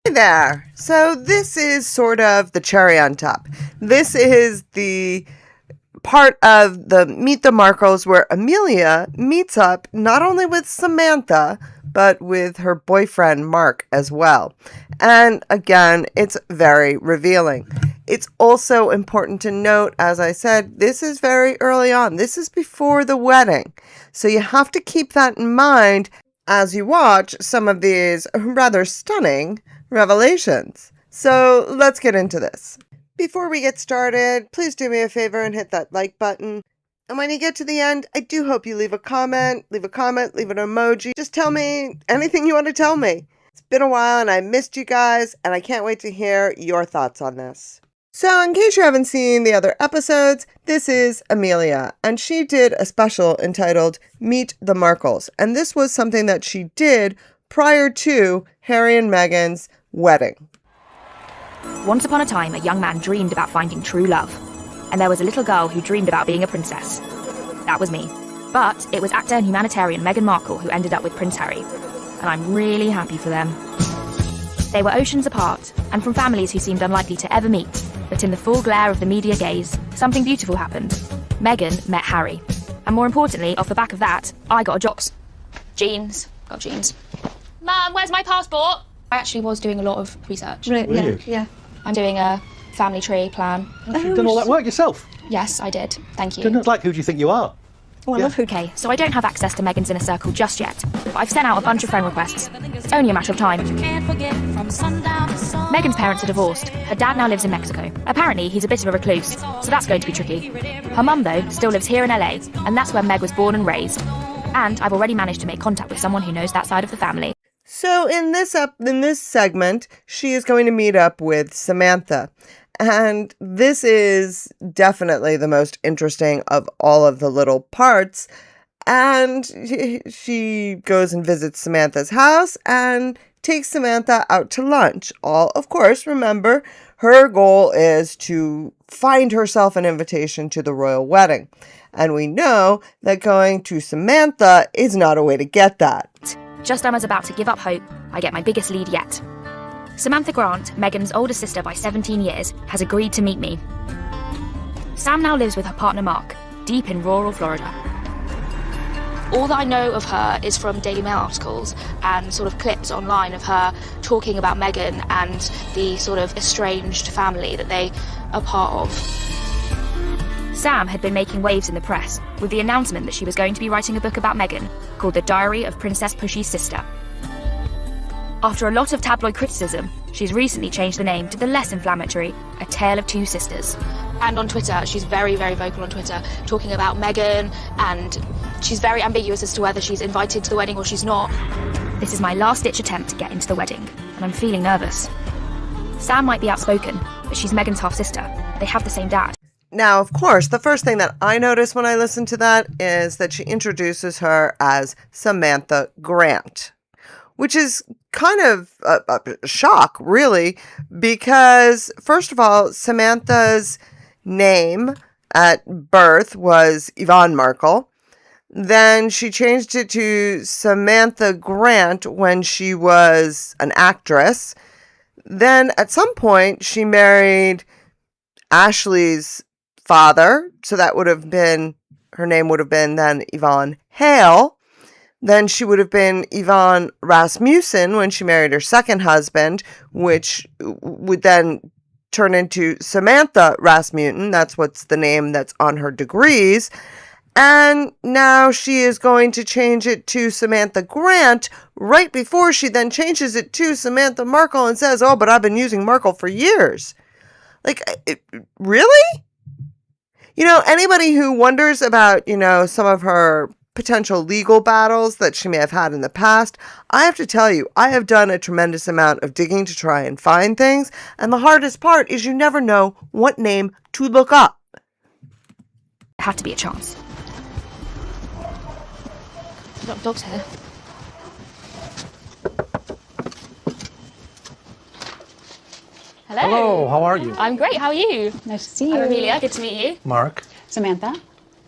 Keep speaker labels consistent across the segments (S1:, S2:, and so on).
S1: Hi there. So this is sort of the cherry on top. This is the part of the Meet the Markles where Amelia meets up not only with Samantha, but with her boyfriend Mark as well. And again, it's very revealing. It's also important to note, as I said, this is very early on. This is before the wedding. So you have to keep that in mind as you watch some of these rather stunning revelations. So let's get into this. Before we get started, please do me a favor and hit that like button. And when you get to the end, I do hope you leave a comment, leave an emoji. Just tell me anything you want to tell me. It's been a while and I missed you guys, and I can't wait to hear your thoughts on this. So in case you haven't seen the other episodes, this is Amelia, and she did a special entitled Meet the Markles. And this was something that she did prior to Harry and Meghan's wedding.
S2: Once upon a time, a young man dreamed about finding true love. And there was a little girl who dreamed about being a princess. That was me. But it was actor and humanitarian Meghan Markle who ended up with Prince Harry. And I'm really happy for them. They were oceans apart, and from families who seemed unlikely to ever meet. But in the full glare of the media gaze, something beautiful happened. Meghan met Harry. And more importantly, off the back of that, I got a job. Jeans. Got jeans. Mum, where's my passport? I actually was doing a lot of research.
S3: Really?
S2: Yeah. I'm doing a family tree plan.
S3: You've done all that work yourself?
S2: Yes, I did. Thank you.
S3: Goodness, like, who do you think you are?
S2: Oh, I love who. Okay, so I don't have access to Meghan's inner circle just yet, but I've sent out a bunch of friend requests. It's only a matter of time. Meghan's parents are divorced. Her dad now lives in Mexico. Apparently, he's a bit of a recluse, so that's going to be tricky. Her mum, though, still lives here in LA, and that's where Meg was born and raised. And I've already managed to make contact with someone who knows that side of the family.
S1: So in this segment, she is going to meet up with Samantha. And this is definitely the most interesting of all of the little parts. And she goes and visits Samantha's house and takes Samantha out to lunch. All, of course, remember, her goal is to find herself an invitation to the royal wedding. And we know that going to Samantha is not a way to get that.
S2: Just as I was about to give up hope, I get my biggest lead yet. Samantha Grant, Meghan's older sister by 17 years, has agreed to meet me. Sam now lives with her partner Mark, deep in rural Florida. All that I know of her is from Daily Mail articles and sort of clips online of her talking about Meghan and the sort of estranged family that they are part of. Sam had been making waves in the press with the announcement that she was going to be writing a book about Meghan called The Diary of Princess Pushy's Sister. After a lot of tabloid criticism, she's recently changed the name to the less inflammatory A Tale of Two Sisters. And on Twitter, she's very, very vocal on Twitter, talking about Meghan, and she's very ambiguous as to whether she's invited to the wedding or she's not. This is my last-ditch attempt to get into the wedding, and I'm feeling nervous. Sam might be outspoken, but she's Meghan's half-sister. They have the same dad.
S1: Now, of course, the first thing that I notice when I listen to that is that she introduces her as Samantha Grant, which is kind of a shock, really, because, first of all, Samantha's name at birth was Yvonne Markle. Then she changed it to Samantha Grant when she was an actress. Then at some point, she married Ashley's father, so that would have been, her name would have been then Yvonne Hale. Then she would have been Yvonne Rasmussen when she married her second husband, which would then turn into Samantha Rasmussen. That's what's the name that's on her degrees. And now she is going to change it to Samantha Grant right before she then changes it to Samantha Markle and says, oh, but I've been using Markle for years. Like, really? You know, anybody who wonders about, some of her potential legal battles that she may have had in the past, I have to tell you, I have done a tremendous amount of digging to try and find things. And the hardest part is you never know what name to look up.
S2: It had to be a chance. Dog's here. Hello.
S3: Hello, how are you?
S2: I'm great, how are you?
S4: Nice to see you.
S2: I'm Amelia, good to meet you.
S3: Mark.
S4: Samantha,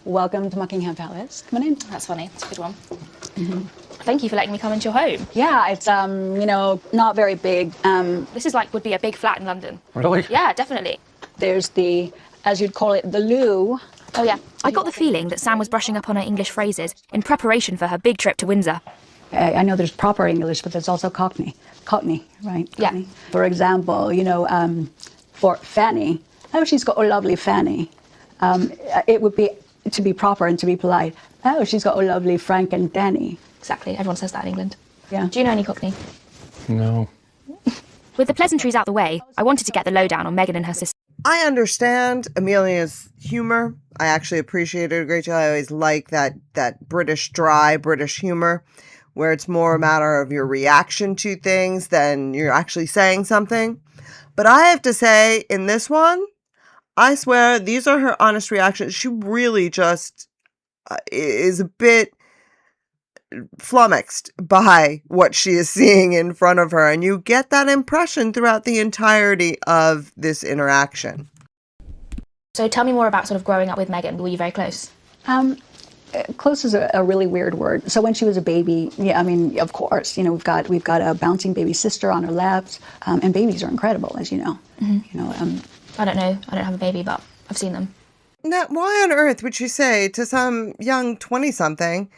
S4: welcome to Buckingham Palace. Come on in.
S2: That's funny, it's a good one. Thank you for letting me come into your home.
S4: Yeah, it's, not very big.
S2: This is would be a big flat in London.
S3: Really?
S2: Yeah, definitely.
S4: There's the, as you'd call it, the loo.
S2: Oh, yeah. I got the feeling that Sam was brushing up on her English phrases in preparation for her big trip to Windsor.
S4: I know there's proper English, but there's also Cockney. Cockney, right?
S2: Yeah.
S4: Cockney. For example, for Fanny, oh, she's got a lovely Fanny. It would be, to be proper and to be polite, oh, she's got a lovely Frank and Danny.
S2: Exactly. Everyone says that in England.
S4: Yeah.
S2: Do you know any Cockney?
S3: No.
S2: With the pleasantries out the way, I wanted to get the lowdown on Meghan and her sister.
S1: I understand Amelia's humor. I actually appreciate it a great deal. I always like that dry British humor, where it's more a matter of your reaction to things than you're actually saying something. But I have to say, in this one, I swear, these are her honest reactions. She really just is a bit flummoxed by what she is seeing in front of her. And you get that impression throughout the entirety of this interaction.
S2: So tell me more about sort of growing up with Meghan. Were you very close?
S4: Close is a really weird word. So when she was a baby, yeah, I mean, of course, we've got a bouncing baby sister on her laps, and babies are incredible, as you know.
S2: Mm-hmm. I don't know. I don't have a baby, but I've seen them.
S1: Now, why on earth would she say to some young 20-something,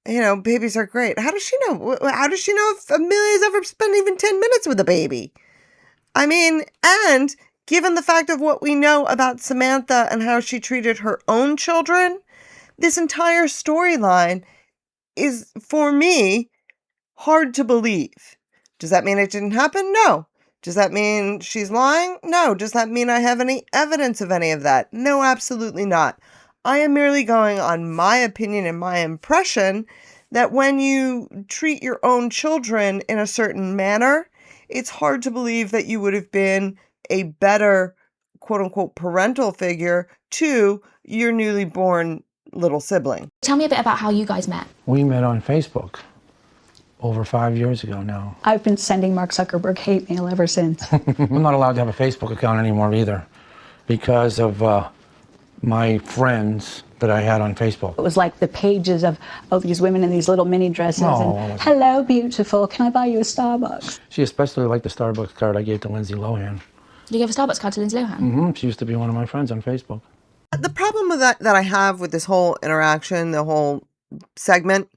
S1: babies are great? How does she know? How does she know if Amelia's ever spent even 10 minutes with a baby? I mean, and given the fact of what we know about Samantha and how she treated her own children, this entire storyline is, for me, hard to believe. Does that mean it didn't happen? No. Does that mean she's lying? No. Does that mean I have any evidence of any of that? No, absolutely not. I am merely going on my opinion and my impression that when you treat your own children in a certain manner, it's hard to believe that you would have been a better, quote-unquote, parental figure to your newly born little sibling.
S2: Tell me a bit about how you guys met.
S3: We met on Facebook over 5 years ago now.
S4: I've been sending Mark Zuckerberg hate mail ever since.
S3: I'm not allowed to have a Facebook account anymore either because of my friends that I had on Facebook.
S4: It was like the pages of these women in these little mini dresses and, hello, beautiful, can I buy you a Starbucks?
S3: She especially liked the Starbucks card I gave to Lindsay Lohan.
S2: You gave a Starbucks card to Lindsay Lohan?
S3: Mm-hmm. She used to be one of my friends on Facebook.
S1: The problem with that I have with this whole interaction, the whole segment,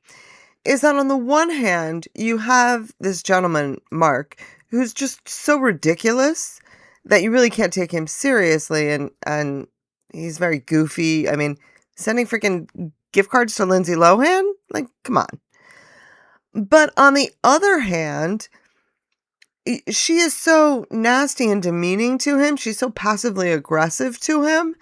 S1: is that on the one hand, you have this gentleman, Mark, who's just so ridiculous that you really can't take him seriously, and he's very goofy. I mean, sending freaking gift cards to Lindsay Lohan? Like, come on. But on the other hand, she is so nasty and demeaning to him. She's so passively aggressive to him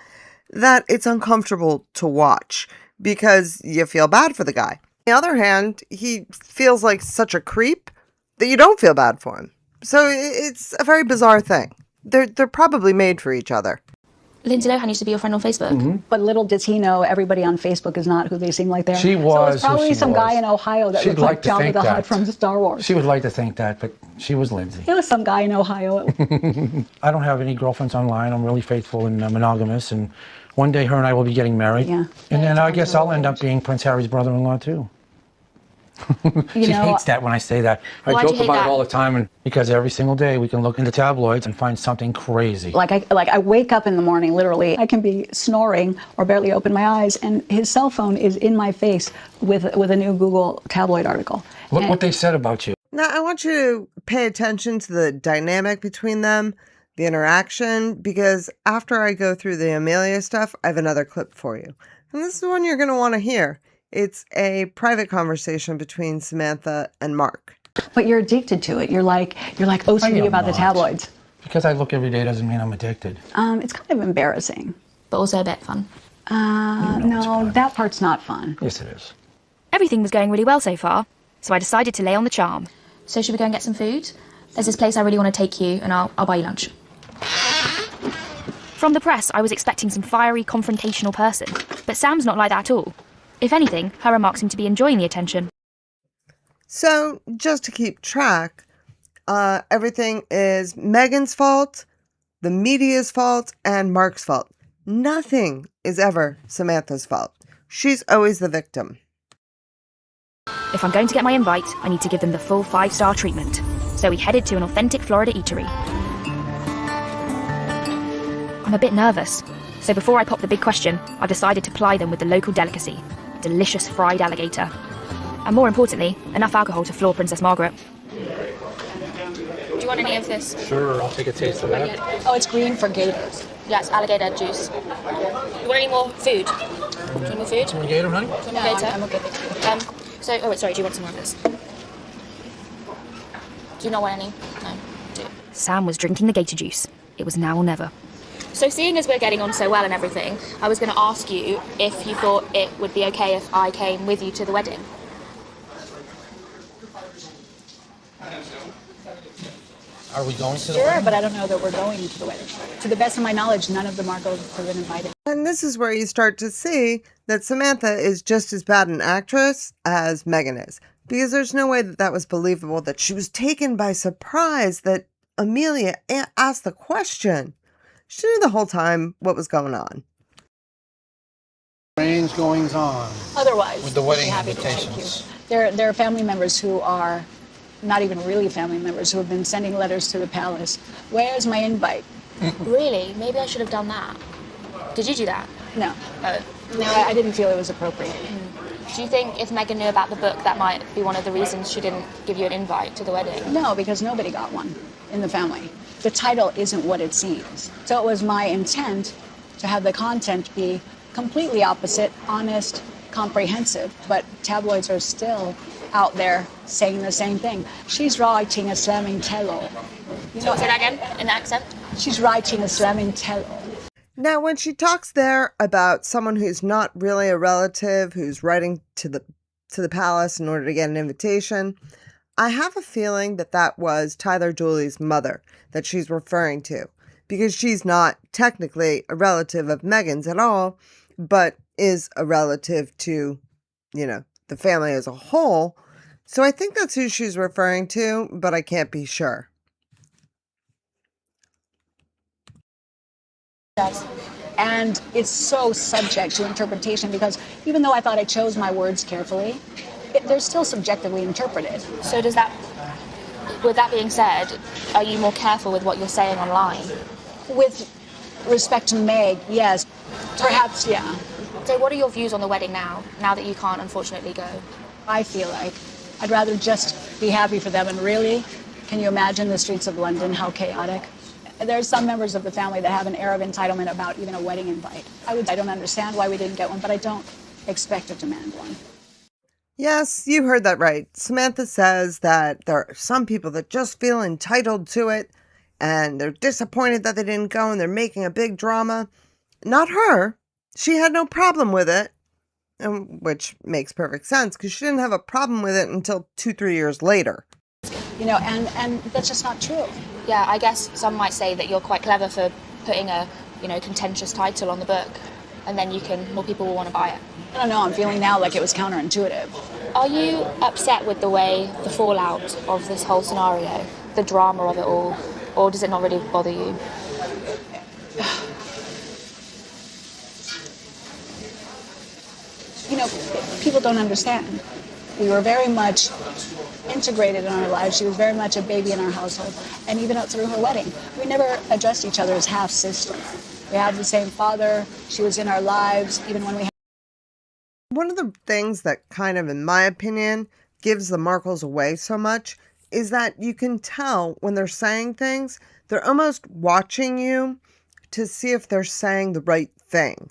S1: that it's uncomfortable to watch because you feel bad for the guy. On the other hand, he feels like such a creep that you don't feel bad for him. So it's a very bizarre thing. They're probably made for each other.
S2: Lindsay Lohan used to be your friend on Facebook.
S3: Mm-hmm.
S4: But little does he know, everybody on Facebook is not who they seem like they are.
S3: She was.
S4: So it's probably some guy in Ohio that looked like Jabba the Hutt from Star Wars.
S3: She would like to think that, but she was Lindsay.
S4: It was some guy in Ohio.
S3: I don't have any girlfriends online. I'm really faithful and monogamous, and one day her and I will be getting married.
S4: Yeah.
S3: And then I guess I'll end up being Prince Harry's brother-in-law too. She hates that when I say that. I joke about it all the time, and because every single day we can look in the tabloids and find something crazy.
S4: Like I wake up in the morning, literally, I can be snoring or barely open my eyes, and his cell phone is in my face with a new Google tabloid article.
S3: Look what they said about you.
S1: Now, I want you to pay attention to the dynamic between them, the interaction, because after I go through the Amelia stuff, I have another clip for you. And this is one you're going to want to hear. It's a private conversation between Samantha and Mark.
S4: But you're addicted to it. You're like OCD about the tabloids.
S3: Because I look every day doesn't mean I'm addicted.
S4: It's kind of embarrassing.
S2: But also a bit fun.
S4: No, that part's not fun.
S3: Yes, it is.
S2: Everything was going really well so far, so I decided to lay on the charm. So should we go and get some food? There's this place I really want to take you, and I'll buy you lunch. From the press, I was expecting some fiery, confrontational person, but Sam's not like that at all. If anything, her remarks seem to be enjoying the attention.
S1: So, just to keep track, everything is Meghan's fault, the media's fault, and Mark's fault. Nothing is ever Samantha's fault. She's always the victim.
S2: If I'm going to get my invite, I need to give them the full 5-star treatment. So we headed to an authentic Florida eatery. I'm a bit nervous, so before I pop the big question, I decided to ply them with the local delicacy, delicious fried alligator. And more importantly, enough alcohol to floor Princess Margaret. Do you want any of this?
S3: Sure, I'll take a taste of that.
S4: Oh, it's green for gators.
S2: Yes, alligator juice. You want any more food? Do you want more food?
S3: Some gator, honey?
S2: Some gator?
S4: I'm okay.
S2: Sorry, do you want some more of this? Do you not want any? No. Sam was drinking the gator juice. It was now or never. So seeing as we're getting on so well and everything, I was going to ask you if you thought it would be okay if I came with you to the wedding.
S3: Are we going to the
S4: Sure,
S3: wedding?
S4: but I don't know that we're going to the wedding. To the best of my knowledge, none of the Markles have been invited.
S1: And this is where you start to see that Samantha is just as bad an actress as Meghan is. Because there's no way that that was believable, that she was taken by surprise, that Amelia asked the question. She knew the whole time what was going on.
S3: Strange goings on.
S4: Otherwise,
S3: With the wedding
S4: I'd be happy to take
S3: invitations.
S4: you. There are family members who are not even really family members who have been sending letters to the palace. Where's my invite?
S2: Really? Maybe I should have done that. Did you do that?
S4: No. No, I didn't feel it was appropriate.
S2: Do you think if Meghan knew about the book, that might be one of the reasons she didn't give you an invite to the wedding?
S4: No, because nobody got one in the family. The title isn't what it seems. So it was my intent to have the content be completely opposite, honest, comprehensive, but tabloids are still out there saying the same thing. She's writing a slamming tell-all.
S2: Say that again, in accent?
S4: She's writing a slamming tell-all.
S1: Now, when she talks there about someone who's not really a relative, who's writing to the palace in order to get an invitation, I have a feeling that that was Tyler Dooley's mother that she's referring to, because she's not technically a relative of Meghan's at all, but is a relative to, the family as a whole. So I think that's who she's referring to, but I can't be sure.
S4: And it's so subject to interpretation because even though I thought I chose my words carefully, they're still subjectively interpreted.
S2: So with that being said, are you more careful with what you're saying online?
S4: With respect to Meg, yes. Perhaps, yeah.
S2: So what are your views on the wedding now that you can't unfortunately go?
S4: I feel like I'd rather just be happy for them. And really, can you imagine the streets of London, how chaotic? There's some members of the family that have an air of entitlement about even a wedding invite. I don't understand why we didn't get one, but I don't expect to demand one.
S1: Yes, you heard that right. Samantha says that there are some people that just feel entitled to it, and they're disappointed that they didn't go, and they're making a big drama. Not her. She had no problem with it, which makes perfect sense, because she didn't have a problem with it until 2-3 years later.
S4: And that's just not true.
S2: Yeah, I guess some might say that you're quite clever for putting a, contentious title on the book, and then more people will want to buy it.
S4: I don't know, I'm feeling now like it was counterintuitive.
S2: Are you upset with the fallout of this whole scenario, the drama of it all, or does it not really bother you?
S4: People don't understand. We were very much integrated in our lives. She was very much a baby in our household. And even up through her wedding, we never addressed each other as half-sister. We had the same father. She was in our lives, even when we had...
S1: One of the things that kind of, in my opinion, gives the Markles away so much is that you can tell when they're saying things, they're almost watching you to see if they're saying the right thing.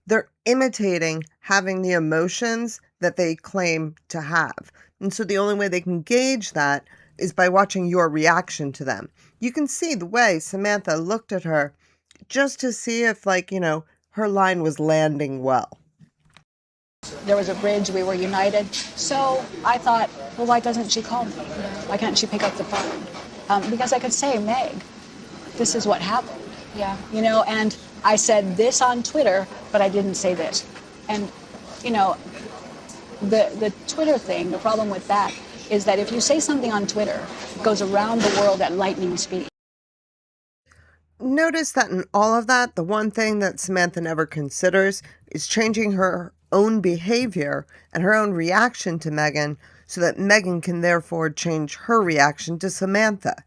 S1: They're imitating having the emotions that they claim to have. And so the only way they can gauge that is by watching your reaction to them. You can see the way Samantha looked at her just to see if, her line was landing well.
S4: There was a bridge, we were united. So I thought, well, why doesn't she call me? Why can't she pick up the phone? Because I could say, Meg, this is what happened.
S2: Yeah.
S4: And I said this on Twitter, but I didn't say this. And, the Twitter thing, the problem with that is that if you say something on Twitter, it goes around the world at lightning speed.
S1: Notice that in all of that, the one thing that Samantha never considers is changing her own behavior and her own reaction to Meghan so that Meghan can therefore change her reaction to Samantha.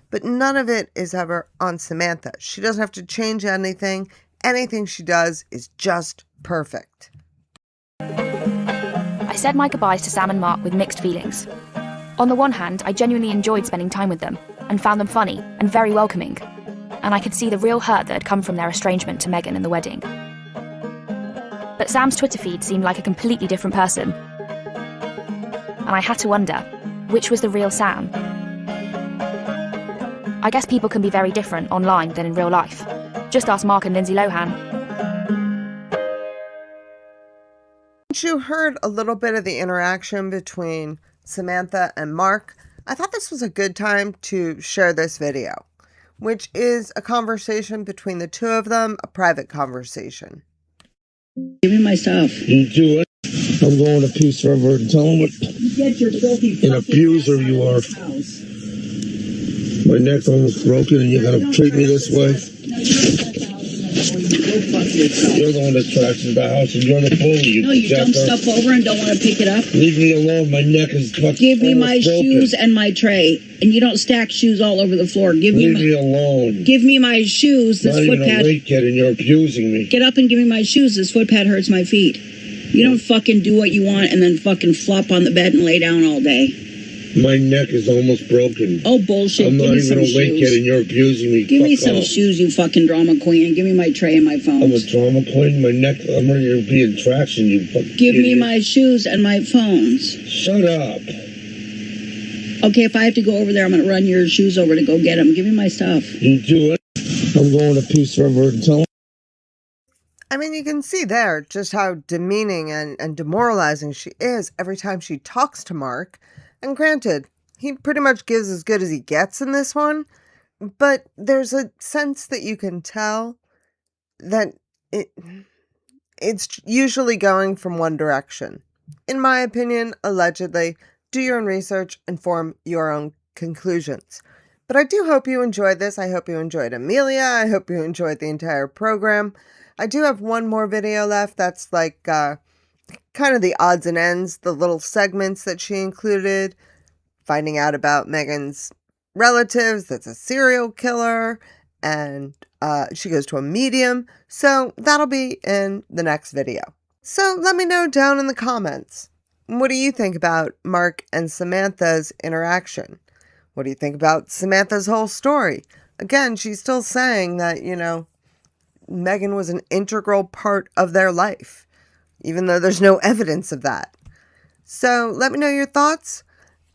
S1: But none of it is ever on Samantha. She doesn't have to change anything. Anything she does is just perfect.
S2: I said my goodbyes to Sam and Mark with mixed feelings. On the one hand, I genuinely enjoyed spending time with them and found them funny and very welcoming. And I could see the real hurt that had come from their estrangement to Meghan and the wedding. But Sam's Twitter feed seemed like a completely different person. And I had to wonder, which was the real Sam? I guess people can be very different online than in real life. Just ask Mark and Lindsay Lohan.
S1: You heard a little bit of the interaction between Samantha and Mark. I thought this was a good time to share this video, which is a conversation between the two of them, a private conversation.
S5: Give me my stuff.
S6: You do it. I'm going to Peace River and tell them what an abuser you are. My neck's almost broken and you're going to treat me this way? You're the one that trashes the house and you're the bully.
S5: No, you dump stuff over and don't want to pick it up?
S6: Leave me alone. My neck is fucking
S5: Give me my
S6: broken.
S5: shoes and my tray. And you don't stack shoes all over the floor.
S6: Leave me alone.
S5: Give me my shoes. This
S6: Not
S5: foot
S6: even
S5: pad.
S6: a weight yet and you're abusing me.
S5: Get up and give me my shoes. This foot pad hurts my feet. You don't fucking do what you want and then fucking flop on the bed and lay down all day.
S6: My neck is almost broken.
S5: Oh, bullshit.
S6: I'm
S5: Give
S6: not
S5: me
S6: even
S5: some
S6: awake yet
S5: shoes.
S6: and you're abusing me.
S5: Give me
S6: Fuck
S5: some
S6: off.
S5: shoes, you fucking drama queen. And give me my tray and my
S6: I'm a
S5: phones.
S6: drama queen. My neck, I'm ready to be in traction, you fucking
S5: Give me
S6: idiot.
S5: my shoes and my phones.
S6: Shut up.
S5: Okay, if I have to go over there, I'm going to run your shoes over to go get them. Give me my stuff.
S6: You do it. I'm going to Peace River and tell them.
S1: I mean, you can see there just how demeaning and demoralizing she is every time she talks to Mark. And granted, he pretty much gives as good as he gets in this one, but there's a sense that you can tell that it's usually going from one direction. In my opinion, allegedly, do your own research and form your own conclusions. But I do hope you enjoyed this. I hope you enjoyed Amelia. I hope you enjoyed the entire program. I do have one more video left. That's like kind of the odds and ends, the little segments that she included, finding out about Meghan's relatives, that's a serial killer, and she goes to a medium. So that'll be in the next video. So let me know down in the comments. What do you think about Mark and Samantha's interaction? What do you think about Samantha's whole story? Again, she's still saying that, Meghan was an integral part of their life, even though there's no evidence of that. So let me know your thoughts.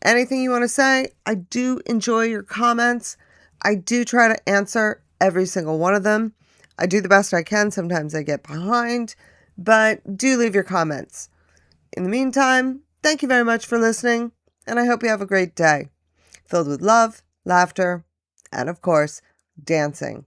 S1: Anything you want to say. I do enjoy your comments. I do try to answer every single one of them. I do the best I can. Sometimes I get behind, but do leave your comments. In the meantime, thank you very much for listening, and I hope you have a great day, filled with love, laughter, and of course, dancing.